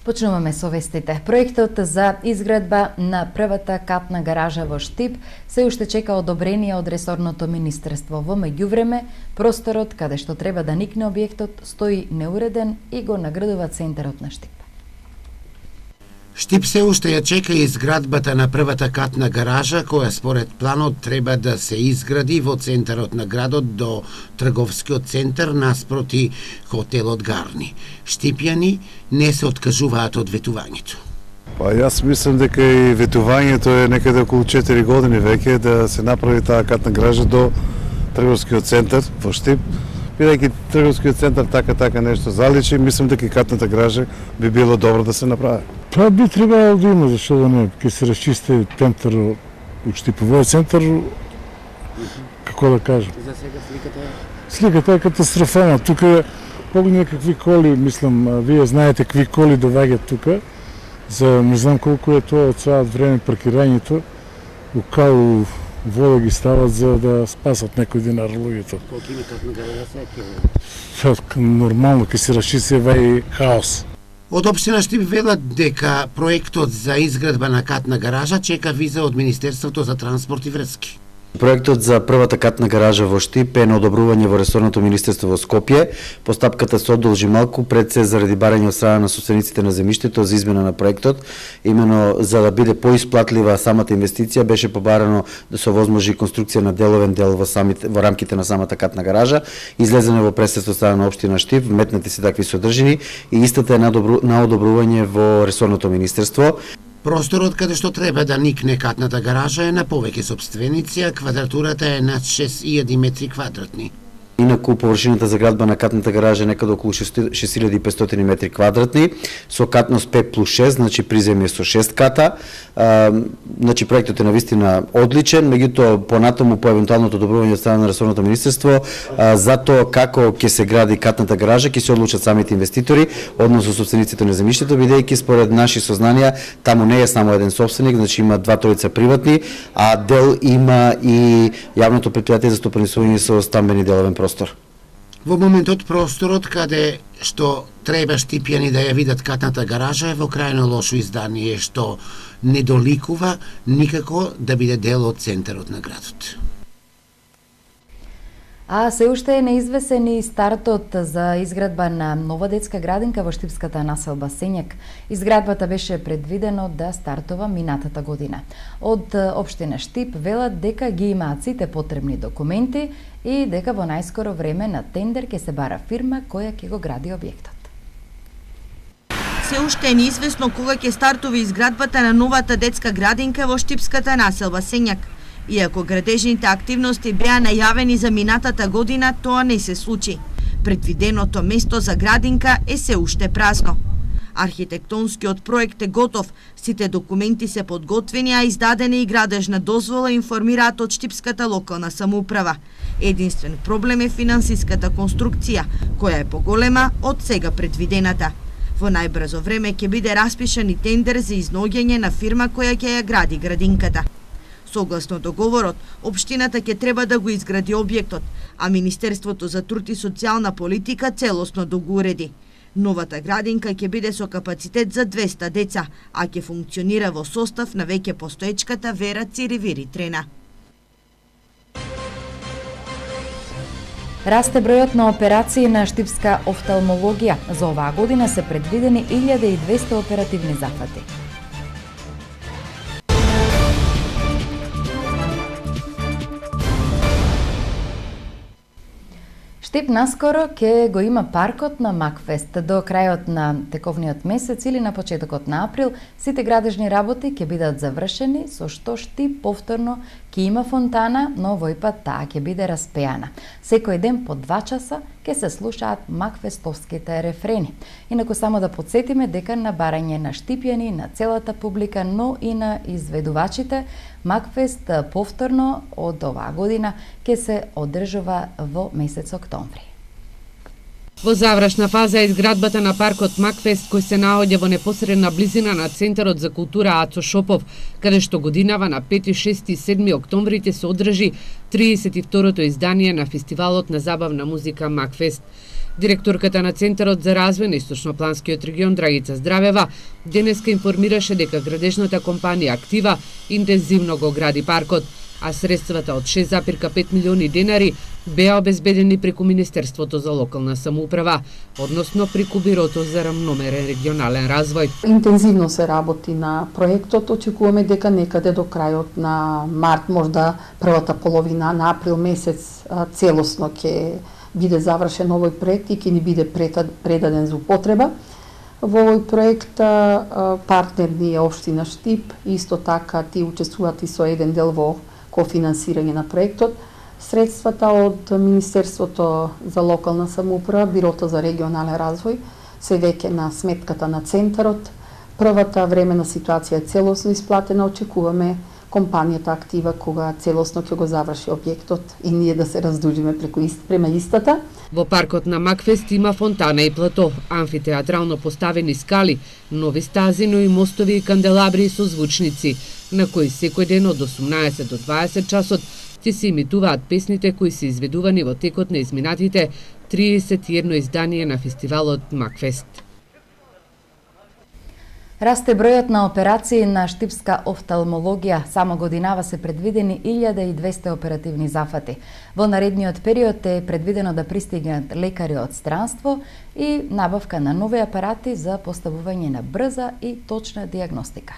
Почнуваме со вестите. Проектот за изградба на првата катна гаража во Штип се уште чека одобрение од ресорното министерство. Во меѓувреме, просторот каде што треба да никне објектот стои неуреден и го наградува центарот на Штип. Штип се уште ја чека изградбата на првата катна гаража, која според планот треба да се изгради во центарот на градот до трговскиот центар наспроти хотелот Гарни. Штипјани не се откажуваат од ветувањето. Па јас мислам дека и ветувањето е некаде околу 4 години веќе да се направи таа катна гаража до трговскиот центар во Штип. Бидејќи трговскиот центар така нешто заличи, мислам дека и катната гаража би било добро да се направи. Па би требало да има, зашто да не, ќе се расчисти центар, Штиповиот центар, како да кажам. За сега сликата е? Сликата е катастрофална. Тука погледни какви коли, мислам, вие знаете какви коли доваѓаат тука. За не знам колку е тоа од сега време паркирањето, као вода ги стават за да спасат некој динар луѓето. Колку има катна гаража се Нормално ќе се расчисти вај хаос. Од општина Штип велат дека проектот за изградба на катна гаража чека виза од Министерството за транспорт и врски. Проектот за првата катна гаража во Штип е на одобрување во ресорното министерство во Скопје. Постапката се одолжи малку пред се заради барање од страна на собствениците на земјиштето за измена на проектот. Имено за да биде поисплатлива самата инвестиција беше побарано да се овозможи конструкција на деловен дел во рамките на самата катна гаража. Излезено во пресетство страна на општина Штип, вметнати се такви содржини и истата е на одобрување во ресорното министерство. Просторот каде што треба да никне катната гаража е на повеќе сопственици, а квадратурата е над 6000 метри квадратни. Инаку површината за градба на катната гаража е некаде околу 6500 метри квадратни, со катност 5+6, значи приземје со 6 ката. Значи проектот е навистина одличен, меѓутоа понатаму по евентуалното одобрување од страна на ресорното министерство за тоа како ќе се гради катната гаража ќе се одлучат самите инвеститори, односно собствениците на земјиштето, бидејќи според наши сознанија таму не е само еден собственик, значи има 2-3 приватни, а дел има и јавното претпријатие за стопанисување со стамбени деловен простор. Во моментот просторот каде што треба штипјани да ја видат катната гаража е во крајно лошо издание што не доликува никако да биде дел од центарот на градот. А се уште е неизвесен и стартот за изградба на нова детска градинка во штипската населба Сењак. Изградбата беше предвидено да стартува минатата година. Од општина Штип велат дека ги имаат сите потребни документи и дека во најскоро време на тендер ќе се бара фирма која ќе го гради објектот. Се уште е неизвестно кога ќе стартува изградбата на новата детска градинка во штипската населба Сењак. Иако градежните активности беа најавени за минатата година, тоа не се случи. Предвиденото место за градинка е се уште празно. Архитектонскиот проект е готов, сите документи се подготвени, а издадена и градежна дозвола, информираат од штипската локална самоуправа. Единствен проблем е финансиската конструкција, која е поголема од сега предвидената. Во најбрзо време ќе биде распишан и тендер за изнаоѓање на фирма која ќе ја гради градинката. Согласно договорот, општината ќе треба да го изгради објектот, а Министерството за труд и социјална политика целосно да го уреди. Новата градинка ќе биде со капацитет за 200 деца, а ќе функционира во состав на веќе постоечката Вера Циривири Трена. Расте бројот на операции на штипска офталмологија. За оваа година се предвидени 1200 оперативни зафати. Штип наскоро ќе го има паркот на Макфест. До крајот на тековниот месец или на почетокот на април сите градежни работи ќе бидат завршени, со што Штип повторно ќе има фонтана, но овој пат таа ќе биде распеана. Секој ден по 2 часа ќе се слушаат макфестовските рефрени. Инаку само да подсетиме дека на барање на штипјани, на целата публика, но и на изведувачите, Макфест повторно од оваа година ќе се одржува во месец октомври. Во завршна фаза е изградбата на паркот Макфест, кој се наоѓа во непосредна близина на Центарот за култура Ацо Шопов, каде што годинава на 5, 6 и 7 октомври се одржи 32-то издание на фестивалот на забавна музика Макфест. Директорката на Центарот за развој на Источнопланскиот регион Драгица Здравева денеска информираше дека градежната компанија Актива интензивно го гради паркот, а средствата од 6,5 милиони денари беа обезбедени преку Министерството за локална самоуправа, односно преку Бирото за рамномерен регионален развој. Интензивно се работи на проектот, очекуваме дека некаде до крајот на март, можда првата половина на април месец целосно ќе биде завршен овој проект и ќе ни биде предаден за употреба. Во овој проект партнер ни е општина Штип, исто така ти учествуваат и со еден дел во кофинансирање на проектот. Средствата од Министерството за локална самоуправа, Бирото за регионален развој, се веќе на сметката на Центарот. Првата времена ситуација е целосно исплатена, очекуваме компанијата Актива кога целосно ќе го заврши објектот и ние да се раздужиме према истата. Во паркот на Макфест има фонтана и плато, амфитеатрално поставени скали, нови стази, но и мостови и канделабри со звучници, на кои секој ден од 18 до 20 часот ќе се имитуваат песните кои се изведувани во текот на изминатите 31 издание на фестивалот Макфест. Расте бројот на операции на штипска офталмологија. Само годинава се предвидени 1200 оперативни зафати. Во наредниот период е предвидено да пристигнат лекари од странство и набавка на нови апарати за поставување на брза и точна диагностика.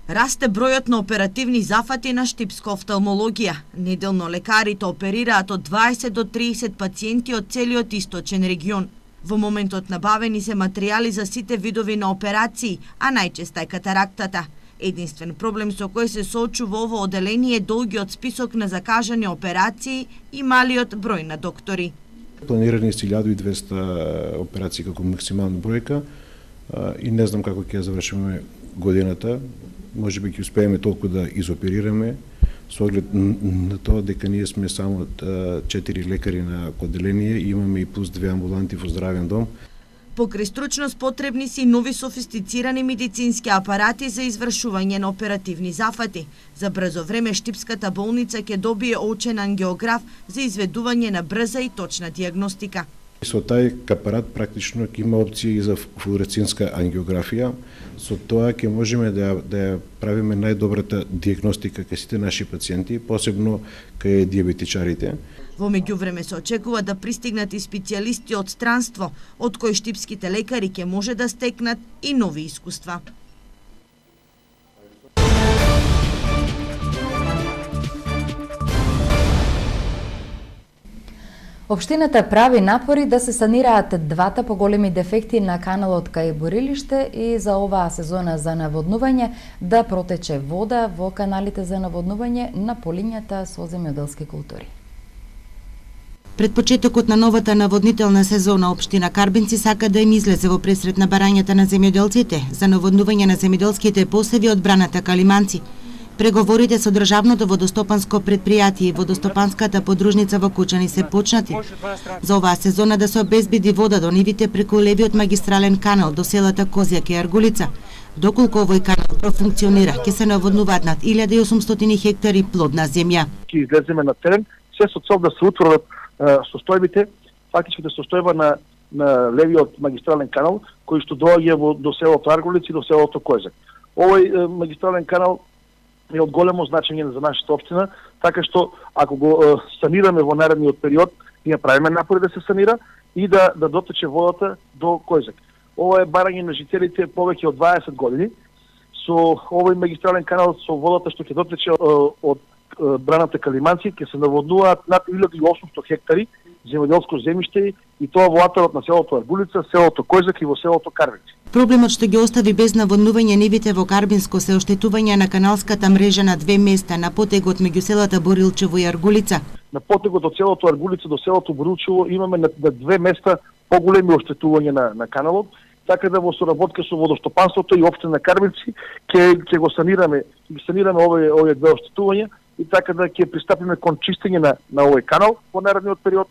Расте бројот на оперативни зафати на штипска офталмологија. Неделно лекарите оперираат од 20 до 30 пациенти од целиот источен регион. Во моментот набавени се материјали за сите видови на операции, а најчеста е катарактата. Единствен проблем со кој се соочува ово оделение е долгиот список на закажани операции и малиот број на доктори. Планирани се 1200 операции како максимална бројка и не знам како ќе завршиме годината. Може би ќе успееме толку да изоперираме, со оглед на тоа дека ние сме само 4 лекари на оделение и имаме и плюс 2 амбуланти во здравен дом. Покрај стручност потребни се и нови софистицирани медицински апарати за извршување на оперативни зафати. За брзо време Штипската болница ќе добие очен ангиограф за изведување на брза и точна диагностика. Со тај апарат практично ќе има опција и за флуоресцентска ангиографија. Со тоа ќе можеме да ја правиме најдобрата диагностика кај сите наши пациенти, посебно кај диабетичарите. Во меѓувреме се очекува да пристигнат и специјалисти од странство, од кои штипските лекари ќе може да стекнат и нови искуства. Општината прави напори да се санираат двата поголеми дефекти на каналот кај Борилиште и за оваа сезона за наводнување да протече вода во каналите за наводнување на полињата со земјоделски култури. Пред почетокот на новата наводнителна сезона, општина Карбинци сака да им излезе во пресрет на барањата на земјоделците за наводнување на земјоделските посеви од браната Калиманци. Преговорите со државното водостопанско предпријатие и водостопанската подружница во Кучани се почнати. За оваа сезона да се обезбеди вода до нивите преку левиот магистрален канал до селата Козјак и Аргулица. Доколку овој канал профункционира, ќе се наводнуваат над 1800 хектари плодна земја. Ќе излеземе на терен, се со цел да се утврдат состојбите, фактичката состојба на левиот магистрален канал, кој што доаѓа до селото Аргулица и до селото Козјак. Овој магистрален канал е од големо значење за нашата општина, така што ако го санираме во наредниот период, ние правиме напори да се санира и да дотече водата до Козјак. Ова е барање на жителите повеќе од 20 години. Со овој магистрален канал со водата што ќе дотече од браната Калиманци ќе се наводнуваат над 1800 хектари земјоделско земјиште и тоа во атарот на селото Аргулица, селото Козјак и во селото Карбинци. Проблемот што ги остави без наводнување нивите во Карбинско се оштетување на каналската мрежа на две места на потегот меѓу селата Борилчево и Аргулица. На потегот од селото Аргулица до селото Борилчево имаме на две места поголеми оштетувања на каналот, така да во соработка со водостопанството и општина Карбинци ќе го санираме овие две оштетувања и така да ќе пристапиме кон чистење на овој канал во наредниот период,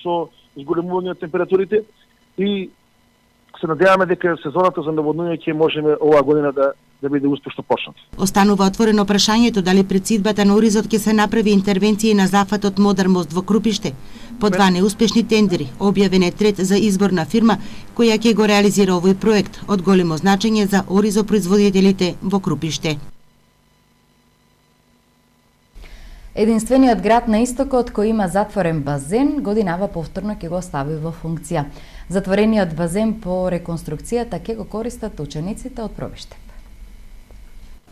со зголемување на температурите и се надеваме дека сезоната за наводнување ќе можеме оваа година да биде успешно почнат. Останува отворено прашањето дали пред сидбата на Оризот ќе се направи интервенција на зафатот Модар мост во Крупиште. По 2 неуспешни тендери, објавен е трет за избор на фирма која ќе го реализира овој проект од големо значење за оризопроизводителите во Крупиште. Единствениот град на истокот кој има затворен базен, годинава повторно ќе го стави во функција. Затворениот базен по реконструкцијата ќе го користат учениците од Пробиштеп.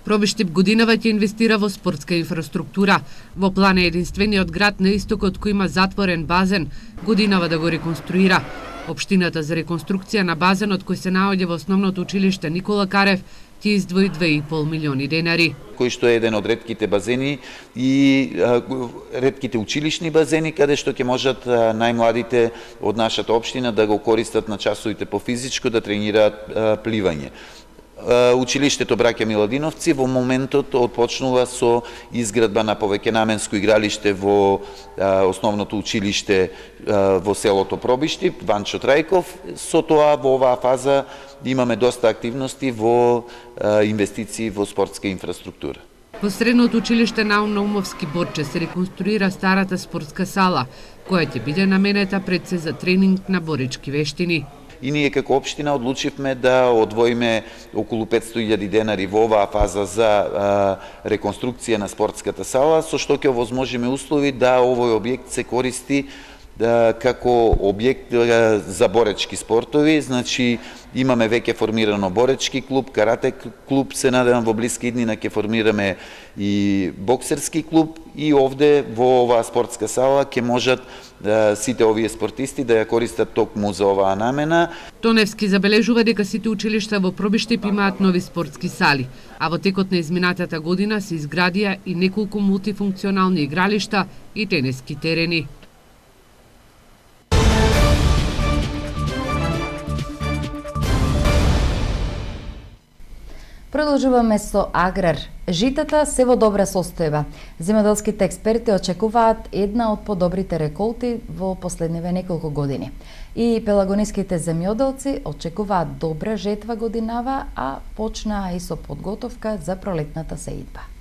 Пробиштеп годинава ќе инвестира во спортска инфраструктура. Во план е единствениот град на истокот кој има затворен базен, годинава да го реконструира. Општината за реконструкција на базенот кој се наоѓа во основното училиште Никола Карев ќе издвои 2,5 милиони денари. Кој што е еден од ретките базени и ретките училишни базени каде што ќе можат најмладите од нашата општина да го користат на часовите по физичко, да тренираат пливање. Училиштето Браќа Миладиновци во моментот отпочнува со изградба на повеќенамensко игралиште во основното училиште во селото Пробиштип, Ванчо Трајков. Со тоа во оваа фаза имаме доста активности во инвестиции во спортска инфраструктура. Во средното училиште Наум Наумовски Борче се реконструира старата спортска сала, која ќе биде наменета пред се за тренинг на борички вештини. И ние како општина одлучивме да одвоиме околу 500.000 денари во оваа фаза за реконструкција на спортската сала, со што ќе овозможиме услови да овој објект се користи како објект за боречки спортови. Значи, имаме веќе формирано боречки клуб, карате клуб, се надевам во блиски днина ќе формираме и боксерски клуб и овде во оваа спортска сала ќе можат сите овие спортисти да ја користат токму за оваа намена. Тоневски забележува дека сите училишта во Пробиштеп имаат нови спортски сали, а во текот на изминатата година се изградија и неколку мултифункционални игралишта и тениски терени. Продолжуваме со аграр. Житата се во добра состојба. Земјоделските експерти очекуваат една од подобрите реколти во последниве неколку години. И пелагониските земјоделци очекуваат добра жетва годинава, а почнаа и со подготовка за пролетната сеидба.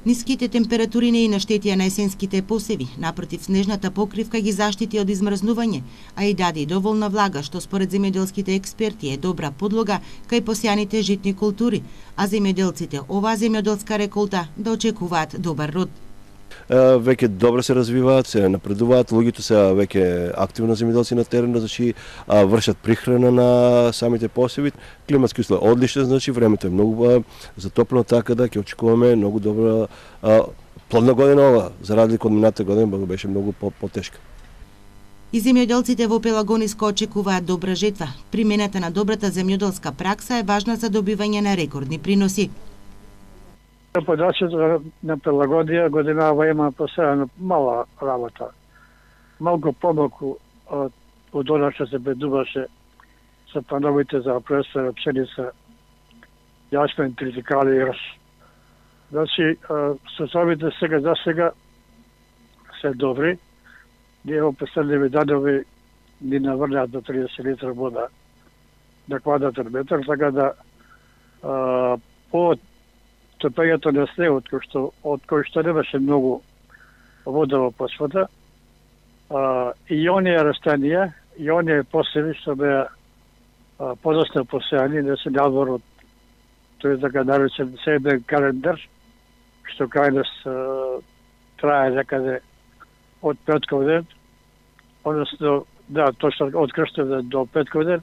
Ниските температури не и наштетија на есенските посеви, напротив снежната покривка ги заштити од измрзнување, а и даде и доволна влага, што според земјоделските експерти е добра подлога кај посеаните житни култури, а земјоделците оваа земјоделска реколта да очекуваат добар род. Веќе добро се развиваат, се напредуваат, луѓето се веќе активно земјоделци на теренот, значи вршат прихрана на самите посеви. Климатски услови одлични, значи времето е многу затоплено, така да ќе очекуваме многу добра плодна година ова, за разлика од минатата година, беше многу потешка. И земјоделците во Пелагониско очекуваат добра жетва. Примената на добрата земјоделска пракса е важна за добивање на рекордни приноси. Подачата на Пелагонија годинава има посејана мала работа. Малку помалку од она што се предуваше со плановите за пресвена пшеница, јачмен, тритикали и рс. Значи, сосовите сега за сега се добри. Ние во последниве данови ни наврнеат до 30 литра вода на квадратен метар, така да по топењето на снегот, од кој што немаше многу вода во почвата, и оние растенија, и оние посеви што беа подоцна посеани, не се надвор од тој така наречен седен календар, што кај нас трае некаде од петков ден, односно, да, точно од крстов ден до петков ден,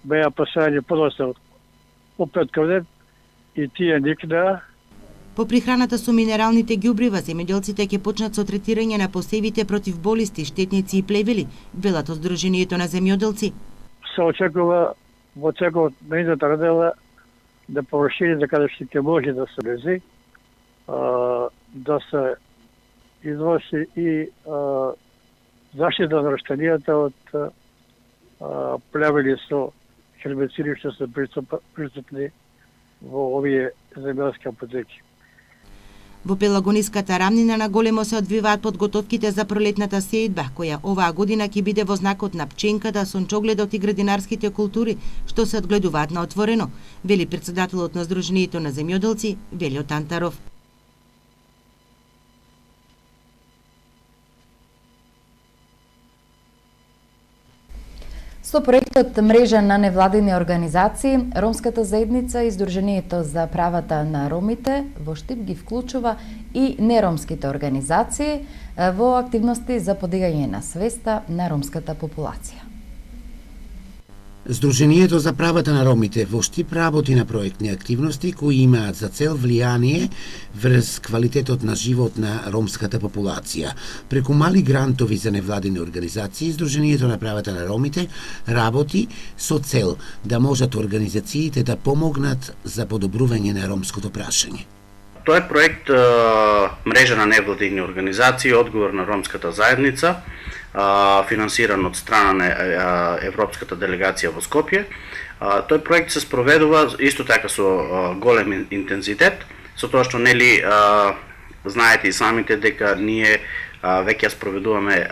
беа посеани подоцна од петков ден, и тие никнаа. По прихраната со минералните ѓубрива, земјоделците ќе почнат со третирање на посевите против болести, штетници и плевели, велат од Сдруженијето на земјоделци. Се очекува во текот на идната недела да површините каде што ќе може да се лези, да се изврши и заштита на растенијата од плевели со хербициди што се пристапни во овие земјоделски апотеки. Во Пелагониската рамнина на големо се одвиваат подготовките за пролетната сеидба, која оваа година ќе биде во знакот на пченката, сончогледот и градинарските култури, што се одгледуваат на отворено, вели претседателот на Сдруженијето на земјоделци Велјо Тантаров. Со проектот Мрежа на невладини организации, Ромската заедница и Сдруженијето за правата на ромите во Штип ги вклучува и неромските организации во активности за подигање на свеста на ромската популација. Сдруженијето за правата на ромите во Штип работи на проектни активности кои имаат за цел влијание врз квалитетот на живот на ромската популација. Преку мали грантови за невладини организации, Сдруженијето на правата на ромите работи со цел да можат организациите да помогнат за подобрување на ромското прашање. Тоа е проект Мрежа на невладини организации, одговор на ромската заедница, финансиран од страна на Европската делегација во Скопје. Тој проект се спроведува исто така со голем интензитет, со тоа што нели знаете и самите дека ние веќе спроведуваме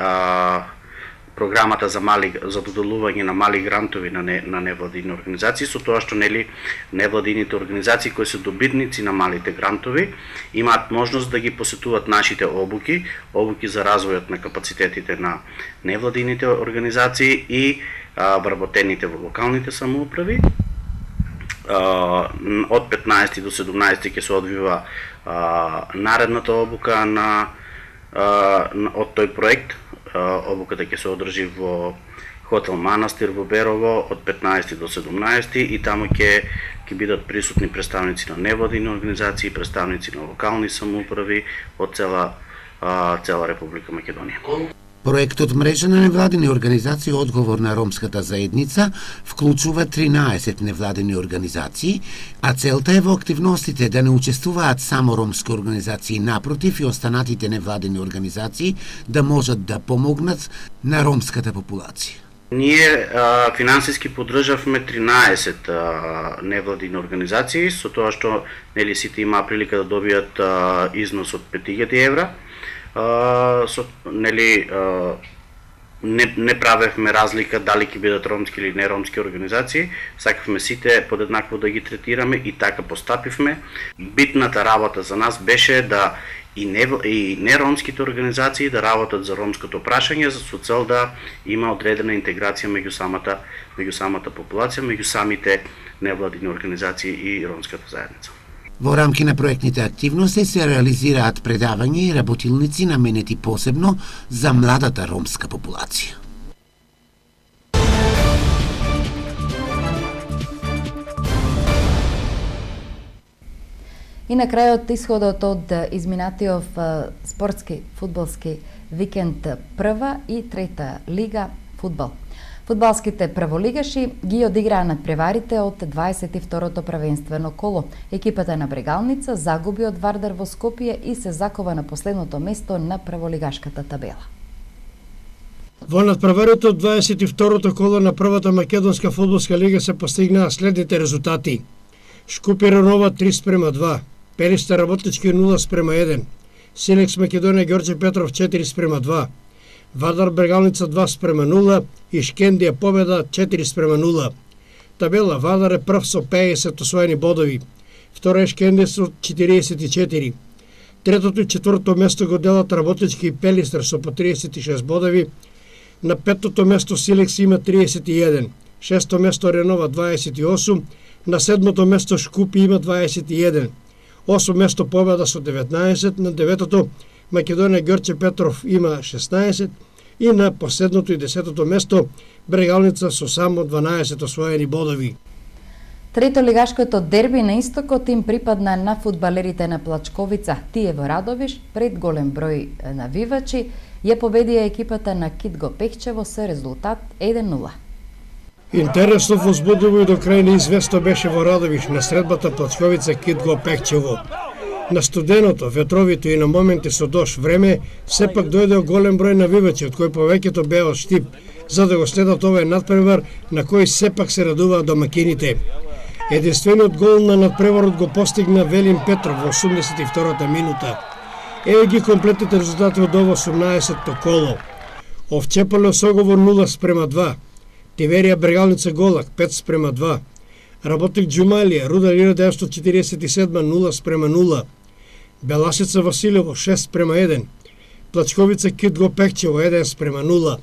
програмата за доделување на мали грантови на невладини организации, со тоа што нели невладините организации кои се добитници на малите грантови имаат можност да ги посетуваат нашите обуки за развојот на капацитетите на невладините организации и вработените во локалните самоуправи. Од 15 до 17 ќе се одвива наредната обука од тој проект. Обуката ќе се одржи во хотел Манастир во Берово од 15 до 17 и таму ќе бидат присутни представници на невладини организации, представници на локални самоуправи од цела Република Македонија. Проектот Мрежа на невладини организации одговор на ромската заедница вклучува 13 невладини организации, а целта е во активностите да не учествуваат само ромски организации, напротив и останатите невладини организации да можат да помогнат на ромската популација. Ние финансиски поддржавме 13 невладини организации, со тоа што нели сите имаа прилика да добијат износ од 5000 евра. Не правевме разлика дали ќе бидат ромски или неромски организации, сакавме сите подеднакво да ги третираме и така постапивме. Битната работа за нас беше да и неромските организации да работат за ромското прашање со цел да има одредена интеграција меѓу самата популација, меѓу самите невладини организации и ромската заедница. Во рамки на проектните активности се реализираат предавања и работилници наменети посебно за младата ромска популација. И на крајот исходот од изминатиот спортски фудбалски викенд прва и трета лига фудбал. Фудбалските прволигаши ги одиграа надпреварите од 22-то првенствено коло. Екипата на Брегалница загуби од Вардар во Скопје и се закова на последното место на прволигашката табела. Во надпреварите од 22-то коло на првата македонска фудбалска лига се постигнаа следните резултати. Шкупје Ранова 3:2, Перистер Работнички 0:1, Силекс Македонија Ѓорđe Петров 4:2, Вардар Брегалница 2:0 и Шкендија победа 4:0. Табела Вардар е прв со 50 освоени бодови, втора е Шкендија со 44. Третото и четвртото место го делат Работнички и Пелистер со по 36 бодови. На петтото место Силекс има 31, шесто место Ренова 28, на седмото место Шкупи има 21, осмо место победа со 19, на деветото Македонија Ѓорđe Петров има 16 и на последното и 10-то место Брегалница со само 12 освоени бодови. Трето лигашкото дерби на истокот им припадна на фудбалерите на Плачковица. Тие во Радовиш пред голем број навивачи ја победија екипата на Китго Пехчево со резултат 1:0. Интересно, возбудливо и до крај неизвестно беше во Радовиш на средбата Плачковица Китго Пехчево. На студеното, ветровито и на моменти со дожд време, сепак дојде голем број навивачи, од кои повеќето беа од Штип, за да го следат овој надпревар на кој сепак се радуваат домакините. Единствениот гол на надпреварот го постигна Велин Петров во 82-та минута. Еве ги комплетните резултати од ова 18-то коло. Овчеполе Осогово 0:2, Тиверија Брегалница Голак 5:2, Работник Џумалија Рудар 1947 0:0, Беласица Василево 6:1, Плачковица Китго Пекчево 1:0,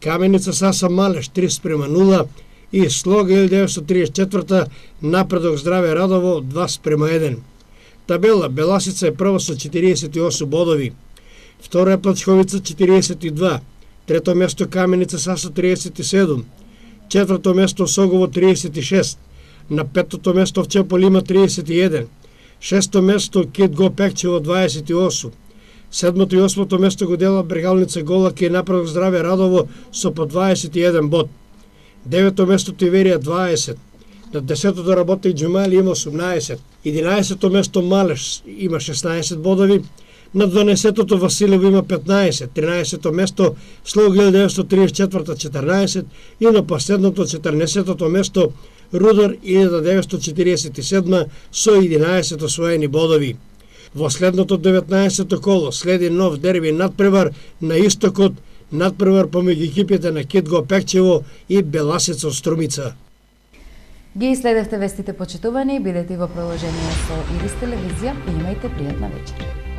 Каменица Саса Малеш 3:0 и Слога 1934 Напредок Здраве Радово 2:1. Табела Беласица е прва со 48 бодови, втора е Плачковица 42, трето место Каменица Саса 37, четврто место Осогово 36, на петото место Овчепол има 31, шесто место Китго Пекчево 28, седмото и осмото место го дела Брегалница Голак и Напредок Здраве Радово со по 21 бод. Девето место Тиверија 20, на 10-то Работник Џумали има 18, 11-то место Малеш има 16 бодови, на 12-то Василево има 15, 13-то место Слог 1934 14 и на последното 14-то место Рудар 1947 со 11 освоени бодови. Во следното 19-то коло следи нов дерби надпревар на истокот, надпревар помеѓу екипите на Китго Пекчево и Беласица од Струмица. Ги следевте вестите почитувани, бидете во приложение со Ирис телевизија и имајте пријатна вечер.